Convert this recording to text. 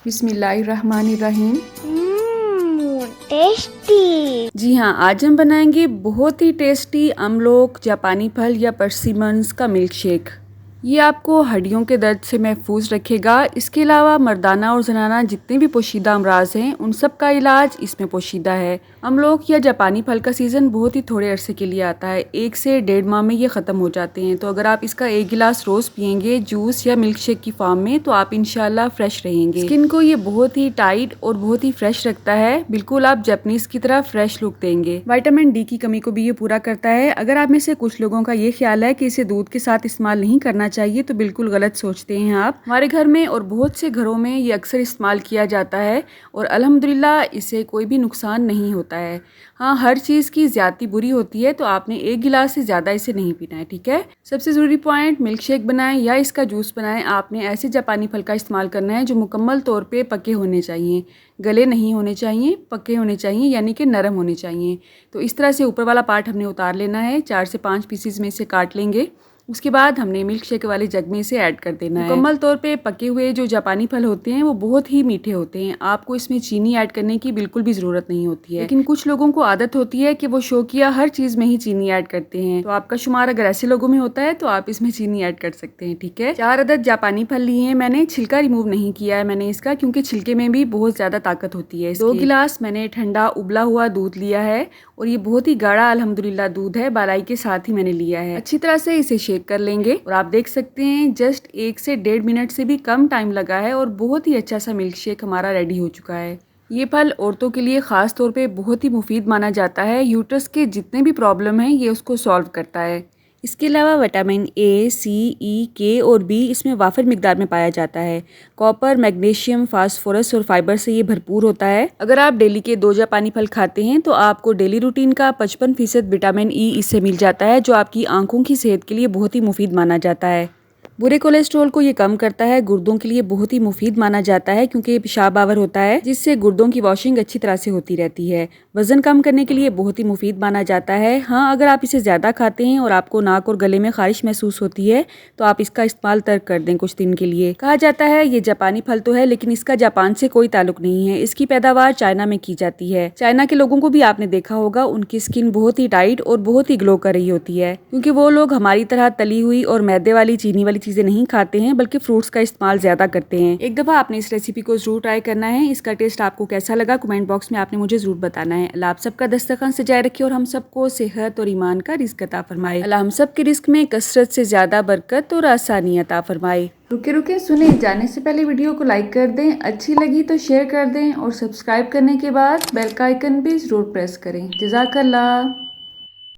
बिस्मिल्लाहिर्रहमानिर्रहीम। टेस्टी। जी हाँ, आज हम बनाएंगे बहुत ही टेस्टी अमलोक, जापानी फल या पर्सिमन्स का मिल्क शेक। ये आपको हड्डियों के दर्द से महफूज रखेगा। इसके अलावा मर्दाना और जनाना जितने भी पोशीदा अमराज हैं उन सब का इलाज इसमें पोशीदा है। अमलोक या जापानी फल का सीज़न बहुत ही थोड़े अरसे के लिए आता है, 1 से 1.5 माह में ये ख़त्म हो जाते हैं। तो अगर आप इसका 1 गिलास रोज़ पियेंगे जूस या मिल्क शेक की फॉर्म में तो आप इंशाल्लाह फ्रेश रहेंगे। स्किन को ये बहुत ही टाइट और बहुत ही फ्रेश रखता है, बिल्कुल आप जापानीज़ की तरह फ्रेश लुक देंगे। विटामिन डी की कमी को भी ये पूरा करता है। अगर आप में से कुछ लोगों का ये ख्याल है कि इसे दूध के साथ इस्तेमाल नहीं करना चाहिए तो बिल्कुल गलत सोचते हैं आप। हमारे घर में और बहुत से घरों में ये अक्सर इस्तेमाल किया जाता है और अल्हम्दुलिल्लाह इससे कोई भी नुकसान नहीं होता है। हाँ, हर चीज़ की ज़्यादती बुरी होती है, तो आपने 1 गिलास से ज़्यादा इसे नहीं पीना है, ठीक है। सबसे ज़रूरी पॉइंट, मिल्क शेक बनाएं या इसका जूस बनाएं, आपने ऐसे जापानी फल का इस्तेमाल करना है जो मुकम्मल तौर पे पके होने चाहिए, गले नहीं होने चाहिए, पके होने चाहिए यानी कि नरम होने चाहिए। तो इस तरह से ऊपर वाला पार्ट हमने उतार लेना है, 4 से 5 पीसीज में इसे काट लेंगे। उसके बाद हमने मिल्क शेक वाले जग में इसे ऐड कर देना है। मुकम्मल तौर पे पके हुए जो जापानी फल होते हैं वो बहुत ही मीठे होते हैं, आपको इसमें चीनी ऐड करने की बिल्कुल भी ज़रूरत नहीं होती है। लेकिन कुछ लोगों को आदत होती है कि वो शौकिया हर चीज़ में ही चीनी ऐड करते हैं, तो आपका शुमार अगर ऐसे लोगों में होता है तो आप इसमें चीनी ऐड कर सकते हैं, ठीक है। 4 अदद जापानी फल लिए हैं मैंने, छिलका रिमूव नहीं किया है मैंने इसका, क्योंकि छिलके में भी बहुत ज़्यादा ताकत होती है। 2 गिलास मैंने ठंडा उबला हुआ दूध लिया है और ये बहुत ही गाढ़ा अल्हम्दुलिल्लाह दूध है, बालाई के साथ ही मैंने लिया है। अच्छी तरह से इसे शेक कर लेंगे और आप देख सकते हैं जस्ट 1 से 1.5 मिनट से भी कम टाइम लगा है और बहुत ही अच्छा सा मिल्क शेक हमारा रेडी हो चुका है। ये फल औरतों के लिए ख़ास तौर पे बहुत ही मुफीद माना जाता है, यूट्रस के जितने भी प्रॉब्लम हैं ये उसको सॉल्व करता है। इसके अलावा विटामिन ए, सी, ई, के और बी इसमें वाफिर मिकदार में पाया जाता है। कॉपर, मैग्नीशियम, फास्फोरस और फाइबर से ये भरपूर होता है। अगर आप डेली के 2 जापानी फल खाते हैं तो आपको डेली रूटीन का 55% विटामिन ई इससे मिल जाता है, जो आपकी आंखों की सेहत के लिए बहुत ही मुफीद माना जाता है। बुरे कोलेस्ट्रॉल को ये कम करता है, गुर्दों के लिए बहुत ही मुफीद माना जाता है क्योंकि ये पेशाब आवर होता है जिससे गुर्दों की वॉशिंग अच्छी तरह से होती रहती है। वजन कम करने के लिए बहुत ही मुफीद माना जाता है। हाँ, अगर आप इसे ज़्यादा खाते हैं और आपको नाक और गले में खारिश महसूस होती है तो आप इसका इस्तेमाल तर्क कर दें कुछ दिन के लिए। कहा जाता है ये जापानी फल तो है लेकिन इसका जापान से कोई ताल्लुक नहीं है, इसकी पैदावार चाइना में की जाती है। चाइना के लोगों को भी आपने देखा होगा, उनकी स्किन बहुत ही टाइट और बहुत ही ग्लो कर रही होती है, क्योंकि वो लोग हमारी तरह तली हुई और मैदे वाली, चीनी वाली चीजें नहीं खाते हैं बल्कि फ्रूट्स का इस्तेमाल ज्यादा करते हैं। एक दफा आपने इस रेसिपी को जरूर ट्राई करना है। इसका टेस्ट आपको कैसा लगा कमेंट बॉक्स में आपने मुझे जरूर बताना है। अल्लाह आप सबका दस्तरखान सजाए रखे और हम सबको सेहत और ईमान का रिज़्क अता फरमाए। अल्लाह हम सब के रिज़्क में कसरत से ज्यादा बरकत और आसानी अता फरमाए। रुके रुके सुने, जाने से पहले वीडियो को लाइक कर दें, अच्छी लगी तो शेयर कर दें और सब्सक्राइब करने के बाद बेल का आइकन भी जरूर प्रेस करें। जज़ाकल्लाह।